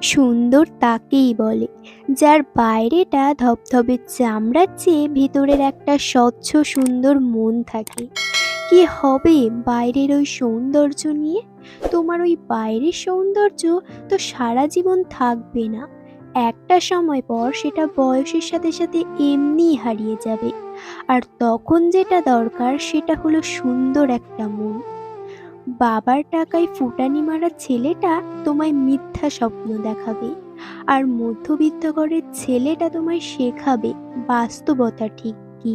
সুন্দর তাকেই বলে যার বাইরেটা ধবধবে চামড়ার চেয়ে ভেতরের একটা স্বচ্ছ সুন্দর মন থাকে। কি হবে বাইরের ওই সৌন্দর্য নিয়ে? তোমার ওই বাইরের সৌন্দর্য তো সারা জীবন থাকবে না। একটা সময় পর সেটা বয়সের সাথে সাথে এমনিই হারিয়ে যাবে। আর তখন যেটা দরকার সেটা হলো সুন্দর একটা মন। বাবার টাকায় ফুটানি মারা ছেলেটা তোমায় মিথ্যা স্বপ্ন দেখাবে, আর মধ্যবিত্ত ঘরের ছেলেটা তোমায় শেখাবে বাস্তবতা ঠিক কি।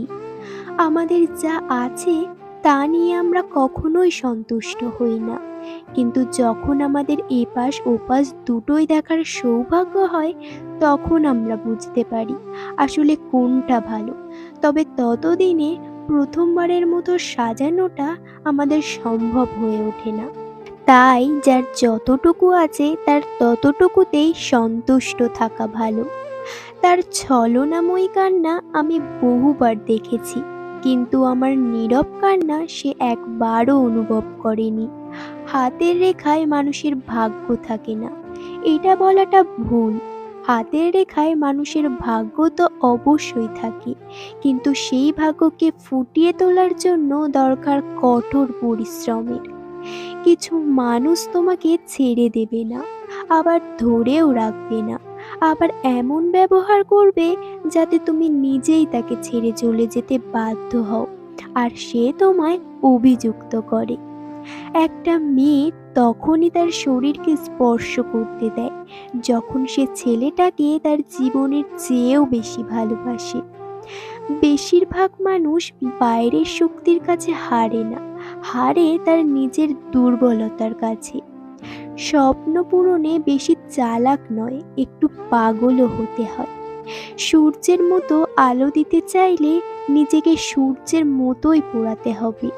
আমাদের যা আছে তা নিয়ে আমরা কখনোই সন্তুষ্ট হই না, কিন্তু যখন আমাদের এপাশ ওপাশ দুটোই দেখার সৌভাগ্য হয় তখন আমরা বুঝতে পারি আসলে কোনটা ভালো। তবে ততদিনে প্রথমবারের মতো সাজানোটা আমাদের সম্ভব হয়ে ওঠে না। তাই যার যতটুকু আছে তার ততটুকুতেই সন্তুষ্ট থাকা ভালো। তার ছলনাময়ী কান্না আমি বহুবার দেখেছি, কিন্তু আমার নীরব কান্না সে একবারও অনুভব করেনি। হাতের রেখায় মানুষের ভাগ্য থাকে না, এটা বলাটা ভুল। হাতের রেখায় মানুষের ভাগ্য তো অবশ্যই থাকে, কিন্তু সেই ভাগ্যকে ফুটিয়ে তোলার জন্য দরকার কঠোর পরিশ্রমের। কিছু মানুষ তোমাকে ছেড়ে দেবে না, আবার ধরেও রাখবে না, আবার এমন ব্যবহার করবে যাতে তুমি নিজেই তাকে ছেড়ে চলে যেতে বাধ্য হও, আর সে তোমায় অভিযুক্ত করে। একটা মেয়ে তখনই তার শরীরকে স্পর্শ করতে দেয় যখন সে ছেলেটাকে তার জীবনের চেয়েও বেশি ভালোবাসে। বেশিরভাগ মানুষ বাইরের শক্তির কাছে হারে না, হারে তার নিজের দুর্বলতার কাছে। স্বপ্ন পূরণে বেশি চালাক নয়, একটু পাগলও হতে হয়। সূর্যের মতো আলো দিতে চাইলে নিজেকে সূর্যের মতোই পোড়াতে হবে।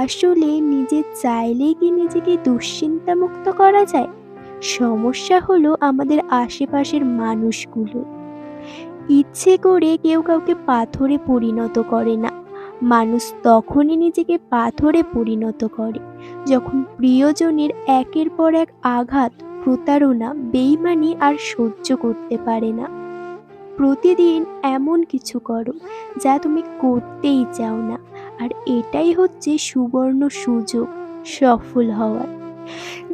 আসলে নিজে চাইলেই কি নিজেকে দুশ্চিন্তা মুক্ত করা যায়? সমস্যা হলো আমাদের আশেপাশের মানুষগুলো। ইচ্ছে করে কেউ কাউকে পাথরে পরিণত করে না। মানুষ তখনই নিজেকে পাথরে পরিণত করে যখন প্রিয়জনের একের পর এক আঘাত, প্রতারণা, বেইমানি আর সহ্য করতে পারে না। প্রতিদিন এমন কিছু করো যা তুমি করতেই চাও না, আর এটাই হচ্ছে সুবর্ণ সুযোগ সফল হওয়ার।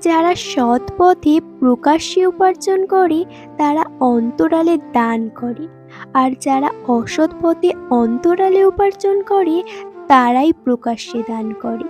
যারা সৎ পথে প্রকাশ্যে উপার্জন করে তারা অন্তরালে দান করে, আর যারা অসৎ পথে অন্তরালে উপার্জন করে তারাই প্রকাশ্যে দান করে।